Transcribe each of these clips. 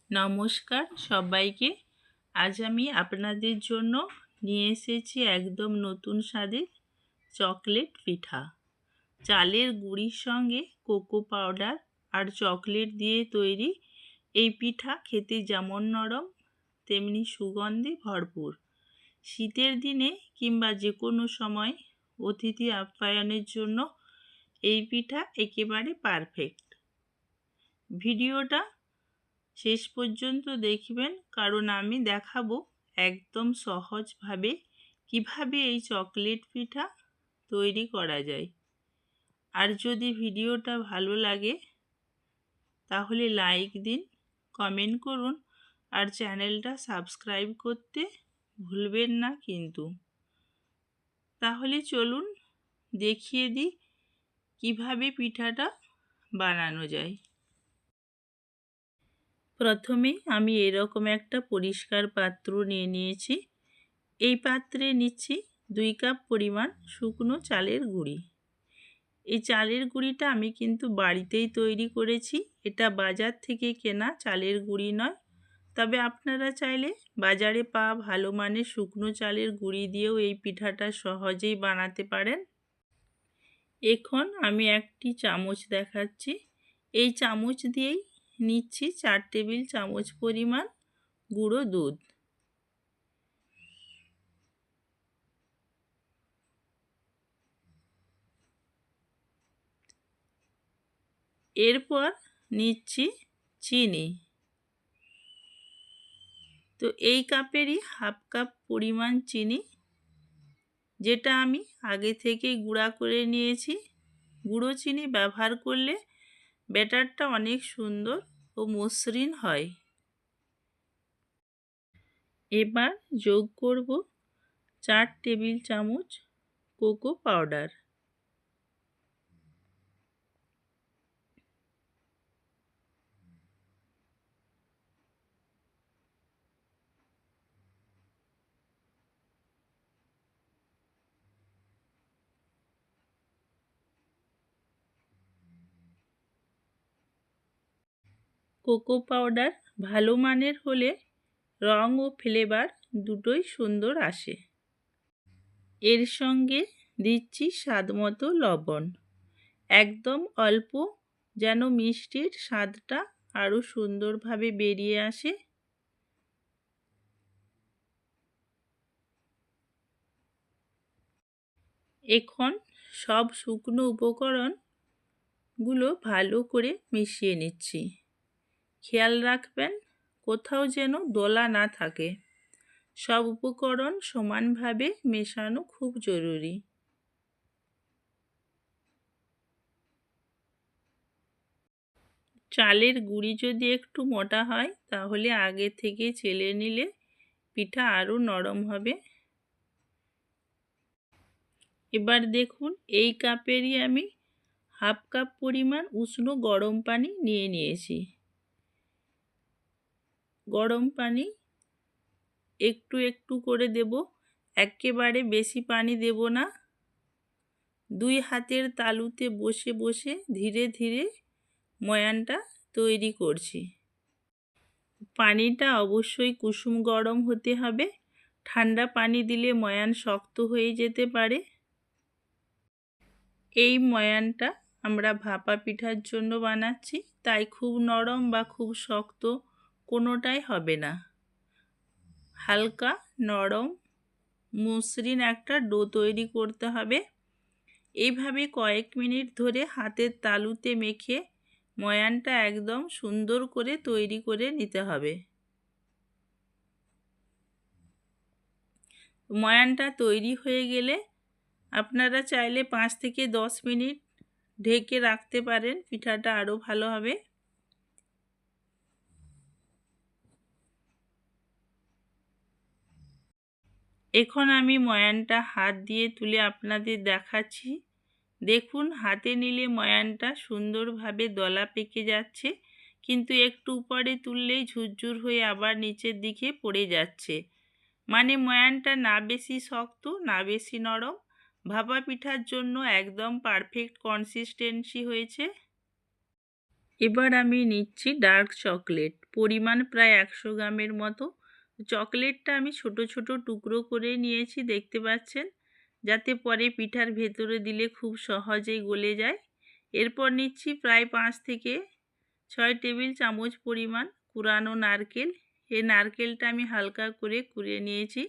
নমস্কার সবাইকে। আজ আমি আপনাদের জন্য নিয়ে এসেছি একদম নতুন স্বাদের চকলেট পিঠা। চালের গুঁড়ির সঙ্গে কোকো পাউডার আর চকলেট দিয়ে তৈরি এই পিঠা খেতে যেমন নরম তেমনি সুগন্ধে ভরপুর। শীতের দিনে কিংবা যে কোনো সময় অতিথি আপ্যায়নের জন্য এই পিঠা একেবারে পারফেক্ট। ভিডিওটা শেষ পর্যন্ত দেখবেন, কারণ আমি দেখাবো একদম সহজভাবে কিভাবে এই চকলেট পিঠা তৈরি করা যায়। আর যদি ভিডিওটা ভালো লাগে তাহলে লাইক দিন, কমেন্ট করুন আর চ্যানেলটা সাবস্ক্রাইব করতে ভুলবেন না কিন্তু। তাহলে চলুন দেখিয়ে দিই কিভাবে পিঠাটা বানানো যায়। প্রথমে আমি এরকম একটা পরিষ্কার পাত্র নিয়ে নিয়েছি। এই পাত্রে নিচ্ছি 2 কাপ পরিমাণ শুকনো চালের গুঁড়ি। এই চালের গুঁড়িটা আমি কিন্তু বাড়িতেই তৈরি করেছি, এটা বাজার থেকে কেনা চালের গুঁড়ি নয়। তবে আপনারা চাইলে বাজারে পাওয়া ভালো মানের শুকনো চালের গুঁড়ি দিয়েও এই পিঠাটা সহজেই বানাতে পারেন। এখন আমি একটি চামচ দেখাচ্ছি। এই চামচ দিয়েই নিচ্ছি 4 টেবিল চামচ পরিমাণ গুঁড়ো দুধ। এরপর নিচ্ছি চিনি। তো এই কাপেরই হাফ কাপ পরিমাণ চিনি, যেটা আমি আগে থেকেই গুঁড়া করে নিয়েছি। গুঁড়ো চিনি ব্যবহার করলে ব্যাটারটা অনেক সুন্দর ও মসৃণ হয়। এবার যোগ করব 4 টেবিল চামচ কোকো পাউডার। কোকো পাউডার ভালো মানের হলে রং ও ফ্লেভার দুটোই সুন্দর আসে। এর সঙ্গে দিচ্ছি স্বাদমতো লবণ, একদম অল্প, যেন মিষ্টির স্বাদটা আরও সুন্দরভাবে বেরিয়ে আসে। এখন সব শুকনো উপকরণগুলো ভালো করে মিশিয়ে নিচ্ছি। খেয়াল রাখবেন কোথাও যেন দলা না থাকে। সব উপকরণ সমানভাবে মেশানো খুব জরুরি। চালের গুঁড়ি যদি একটু মোটা হয় তাহলে আগে থেকে চেলে নিলে পিঠা আরও নরম হবে। এবার দেখুন এই কাপেরই আমি হাফ কাপ পরিমাণ উষ্ণ গরম পানি নিয়ে নিয়েছি। গরম পানি একটু একটু করে দেব, একেবারে বেশি পানি দেব না। 2 হাতের তালুতে বসে বসে ধীরে ধীরে ময়ানটা তৈরি করছি। পানিটা অবশ্যই কুসুম গরম হতে হবে, ঠান্ডা পানি দিলে ময়ান শক্ত হয়ে যেতে পারে। এই ময়ানটা আমরা ভাপা পিঠার জন্য বানাচ্ছি, তাই খুব নরম বা খুব শক্ত কোনোটাই হবে না। হালকা নরম মসৃণ একটা ডো তৈরি করতে হবে। এইভাবে কয়েক মিনিট ধরে হাতের তালুতে মেখে ময়ানটা একদম সুন্দর করে তৈরি করে নিতে হবে। ময়ানটা তৈরি হয়ে গেলে আপনারা চাইলে 5 থেকে 10 মিনিট ঢেকে রাখতে পারেন, পিঠাটা আরও ভালো হবে। এখন আমি ময়ানটা হাত দিয়ে তুলে আপনাদের দেখাচ্ছি। দেখুন হাতে নিলে ময়ানটা সুন্দরভাবে দলা পেকে যাচ্ছে, কিন্তু একটু উপরে তুললেই ঝুরঝুর হয়ে আবার নিচের দিকে পড়ে যাচ্ছে। মানে ময়ানটা না বেশি শক্ত না বেশি নরম, ভাপা পিঠার জন্য একদম পারফেক্ট কনসিস্টেন্সি হয়েছে। এবার আমি নিচ্ছি ডার্ক চকলেট, পরিমাণ প্রায় 100 গ্রামের মতো। চকলেটটা আমি ছোট ছোট টুকরো করে নিয়েছি, দেখতে পাচ্ছেন, যাতে পরে পিঠার ভেতরে দিলে খুব সহজেই গলে যায়। এরপর নিচ্ছি প্রায় 5 থেকে 6 টেবিল চামচ পরিমাণ কুড়ানো নারকেল। এই নারকেলটা আমি হালকা করে কুড়িয়ে নিয়েছি।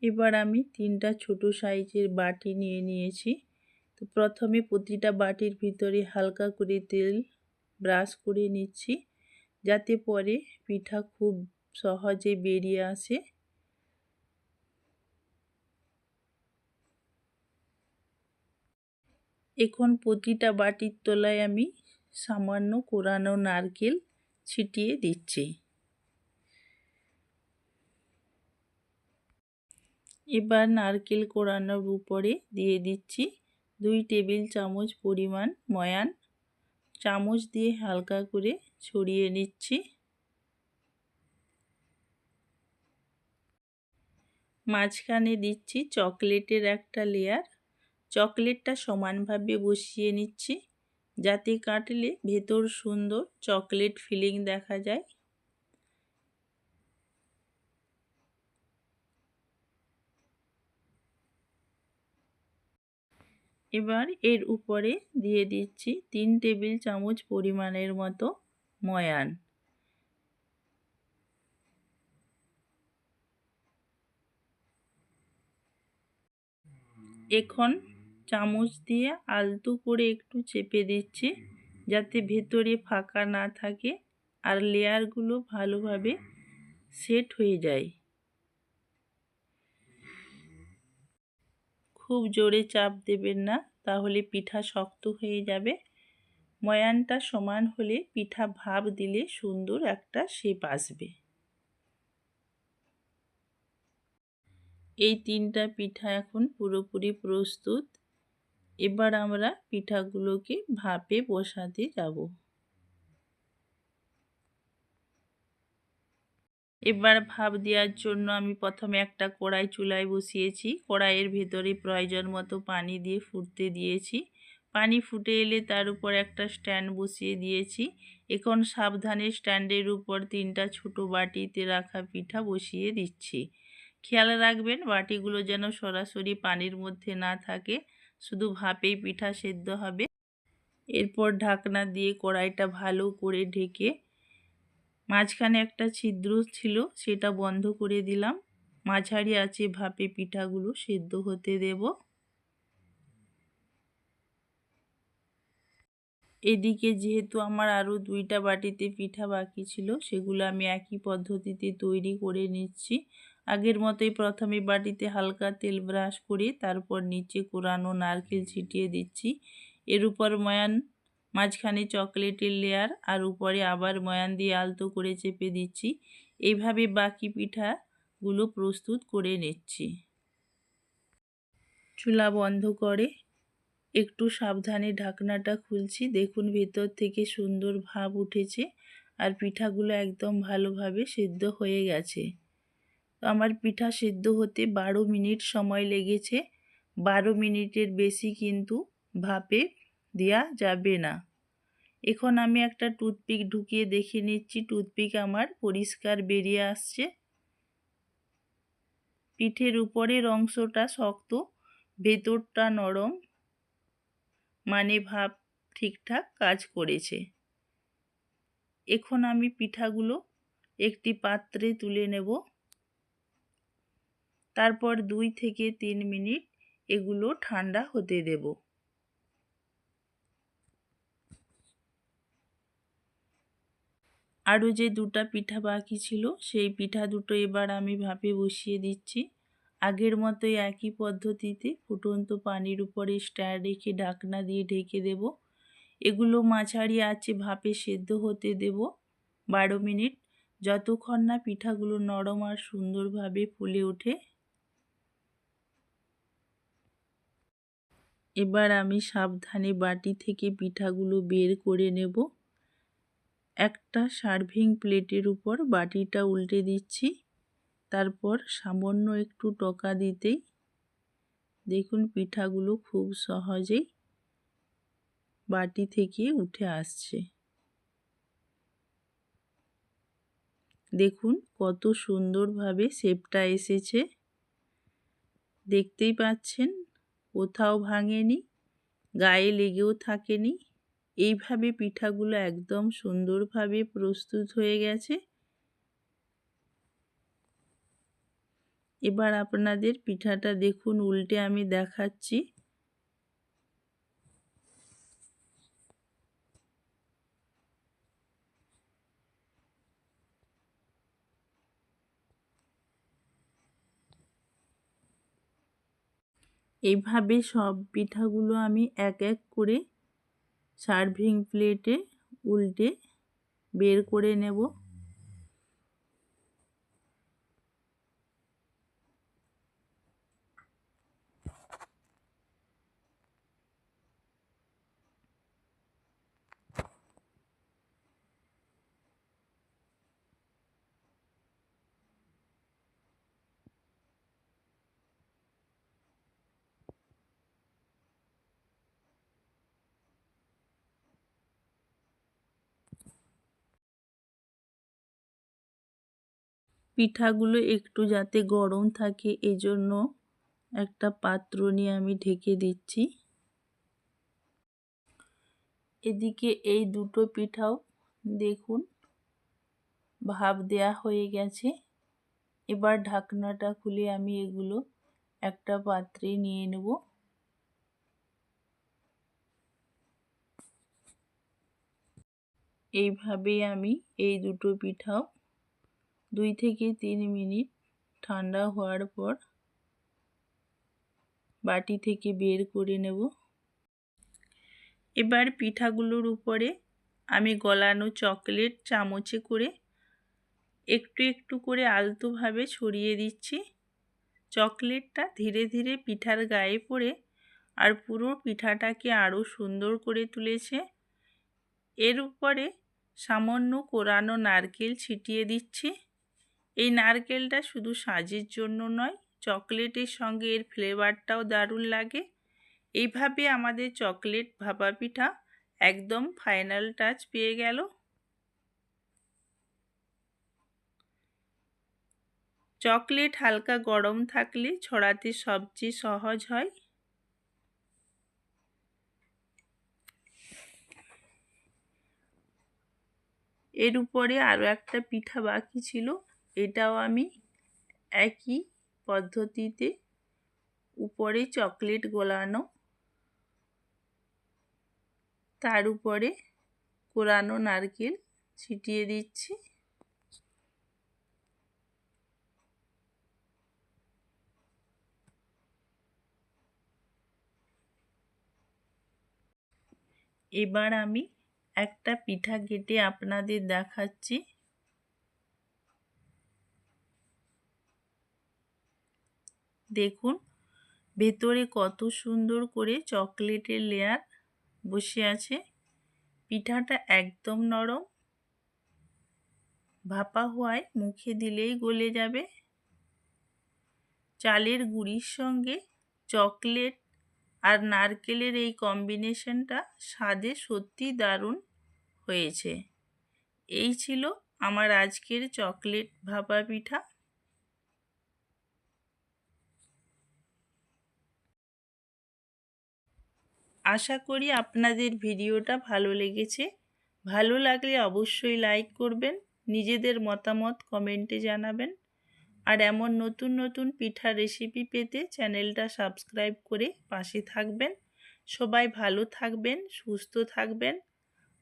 এবার আমি 3টা ছোট সাইজের বাটি নিয়ে নিয়েছি। তো প্রথমে প্রতিটা বাটির ভিতরে হালকা করে তেল ব্রাশ করে নিচ্ছি, যাতে পরে পিঠা খুব সহজে বেরিয়ে আসে। এখন প্রতিটা বাটির তলায় আমি সামান্য কোরানো নারকেল ছিটিয়ে দিচ্ছি। এবার নারকেল কোরানোর উপরে দিয়ে দিচ্ছি 2 টেবিল চামচ পরিমাণ ময়ান। চামচ দিয়ে হালকা করে ছড়িয়ে নিচ্ছি। মাঝখানে দিচ্ছি চকলেটের একটা লেয়ার। চকলেটটা সমানভাবে বসিয়ে নিচ্ছি, যাতে কাটলে ভেতর সুন্দর চকলেট ফিলিং দেখা যায়। এবার এর উপরে দিয়ে দিচ্ছি 3 টেবিল চামচ পরিমাণের মতো ময়ান। এখন চামচ দিয়ে আলতো করে একটু চেপে দিচ্ছি, যাতে ভেতরে ফাঁকা না থাকে আর লেয়ারগুলো ভালোভাবে সেট হয়ে যায়। খুব জোরে চাপ দেবেন না, তাহলে পিঠা শক্ত হয়ে যাবে। ময়ানটা সমান হলে পিঠা ভাপ দিলে সুন্দর একটা শেপ আসবে। এই 3টা পিঠা এখন পুরোপুরি প্রস্তুত। এবার আমরা পিঠাগুলোকে ভাপে বসাতে যাব। এবার ভাপ দেওয়ার জন্য আমি প্রথমে একটা কড়াই চুলায় বসিয়েছি। কড়াইয়ের ভেতরে প্রয়োজন মতো পানি দিয়ে ফুটতে দিয়েছি। পানি ফুটে এলে তার উপর একটা স্ট্যান্ড বসিয়ে দিয়েছি। এখন সাবধানে স্ট্যান্ডের উপর 3টা ছোট বাটিতে রাখা পিঠা বসিয়ে দিচ্ছি। খেয়াল রাখবেন বাটিগুলো যেন সরাসরি পানির মধ্যে না থাকে, শুধু ভাপেই পিঠা সেদ্ধ হবে। এরপর ঢাকনা দিয়ে কড়াইটা ভালো করে ঢেকে মাঝখানে একটা ছিদ্র ছিল, সেটা বন্ধ করে দিলাম। মাঝারি আঁচে ভাপে পিঠাগুলো সেদ্ধ হতে দেব। এদিকে যেহেতু আমার আরও 2টা বাটিতে পিঠা বাকি ছিল, সেগুলো আমি একই পদ্ধতিতে তৈরি করে নিচ্ছি। আগের মতোই প্রথমে বাটিতে হালকা তেল ব্রাশ করে তারপর নিচে কোরানো নারকেল ছিটিয়ে দিচ্ছি। এর উপর ময়ান, মাঝখানে চকলেটের লেয়ার আর উপরে আবার ময়ান দিয়ে আলতো করে চেপে দিচ্ছি। এইভাবে বাকি পিঠাগুলো প্রস্তুত করে নিচ্ছি। চুলা বন্ধ করে একটু সাবধানে ঢাকনাটা খুলছি। দেখুন ভেতর থেকে সুন্দর ভাপ উঠেছে আর পিঠাগুলো একদম ভালোভাবে সেদ্ধ হয়ে গেছে। তো আমার পিঠা সেদ্ধ হতে 12 মিনিট সময় লেগেছে। 12 মিনিটের বেশি কিন্তু ভাপে দেওয়া যাবে না। এখন আমি একটা টুথপিক ঢুকিয়ে দেখে নিচ্ছি, টুথপিক আমার পরিষ্কার বেরিয়ে আসছে। পিঠের উপরের অংশটা শক্ত, ভেতরটা নরম, মানে ভাপ ঠিকঠাক কাজ করেছে। এখন আমি পিঠাগুলো একটি পাত্রে তুলে নেব। তারপর 2 থেকে 3 মিনিট এগুলো ঠান্ডা হতে দেব। আরও যে 2টা পিঠা বাকি ছিল, সেই পিঠা দুটো এবার আমি ভাপে বসিয়ে দিচ্ছি। আগের মতোই একই পদ্ধতিতে ফুটন্ত পানির উপরে স্ট্যান্ড রেখে ঢাকনা দিয়ে ঢেকে দেব। এগুলো মাঝারি আঁচে ভাপে সেদ্ধ হতে দেব 12 মিনিট, যতক্ষণ না পিঠাগুলো নরম আর সুন্দরভাবে ফুলে ওঠে। এবার আমি সাবধানে বাটি থেকে পিঠাগুলো বের করে নেব। একটা সার্ভিং প্লেটের উপর বাটিটা উল্টে দিচ্ছি। তারপর সামান্য একটু টোকা দিতেই দেখুন পিঠাগুলো খুব সহজেই বাটি থেকে উঠে আসছে। দেখুন কত সুন্দরভাবে শেপটা এসেছে, দেখতেই পাচ্ছেন কোথাও ভাঙেনি, গায়ে লেগেও থাকেনি। এইভাবে পিঠাগুলো একদম সুন্দরভাবে প্রস্তুত হয়ে গেছে। এবার আপনাদের পিঠাটা দেখুন, উল্টে আমি দেখাচ্ছি। এইভাবে সব পিঠাগুলো আমি এক এক করে সার্ভিং প্লেটে উল্টে বের করে নেব। পিঠাগুলো একটু যাতে গরম থাকে এজন্য একটা পাত্র নিয়ে আমি ঢেকে দিচ্ছি। এদিকে এই দুটো পিঠাও দেখুন ভাপ দেয়া হয়ে গেছে। এবার ঢাকনাটা খুলে আমি এগুলো একটা পাত্রে নিয়ে নেব। এইভাবেই আমি এই দুটো পিঠাও 2 থেকে 3 মিনিট ঠান্ডা হওয়ার পর বাটি থেকে বের করে নেব। এবার পিঠাগুলোর উপরে আমি গলানো চকলেট চামচে করে একটু একটু করে আলতোভাবে ছড়িয়ে দিচ্ছি। চকলেটটা ধীরে ধীরে পিঠার গায়ে পড়ে আর পুরো পিঠাটাকে আরও সুন্দর করে তুলেছে। এর উপরে সামান্য কোরানো নারকেল ছিটিয়ে দিচ্ছি। এই নারকেলটা শুধু সাজের জন্য নয়, চকলেটের সঙ্গে এর ফ্লেভারটাও দারুণ লাগে। এইভাবে আমাদের চকলেট ভাপা পিঠা একদম ফাইনাল টাচ পেয়ে গেল। চকলেট হালকা গরম থাকলে ছড়াতে সবচেয়ে সহজ হয়। এর উপরে আরও একটা পিঠা বাকি ছিল, এটাও আমি একই পদ্ধতিতে উপরে চকলেট গোলানো, তার উপরে কোরানো নারকেল ছিটিয়ে দিচ্ছি। এবার আমি একটা পিঠা কেটে আপনাদের দেখাচ্ছি। দেখুন ভেতরে কত সুন্দর করে চকলেটের লেয়ার বসে আছে। পিঠাটা একদম নরম, ভাপা হওয়ায় মুখে দিলেই গলে যাবে। চালের গুঁড়ির সঙ্গে চকলেট আর নারকেলের এই কম্বিনেশনটা স্বাদে সত্যি দারুণ হয়েছে। এই ছিল আমার আজকের চকলেট ভাপা পিঠা। আশা করি আপনাদের ভিডিওটা ভালো লেগেছে। ভালো লাগলে অবশ্যই লাইক করবেন, নিজেদের মতামত কমেন্টে জানাবেন। আর এমন নতুন নতুন পিঠার রেসিপি পেতে চ্যানেলটা সাবস্ক্রাইব করে পাশে থাকবেন। সবাই ভালো থাকবেন, সুস্থ থাকবেন।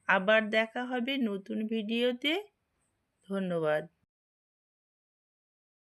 আবার দেখা হবে নতুন ভিডিওতে। ধন্যবাদ।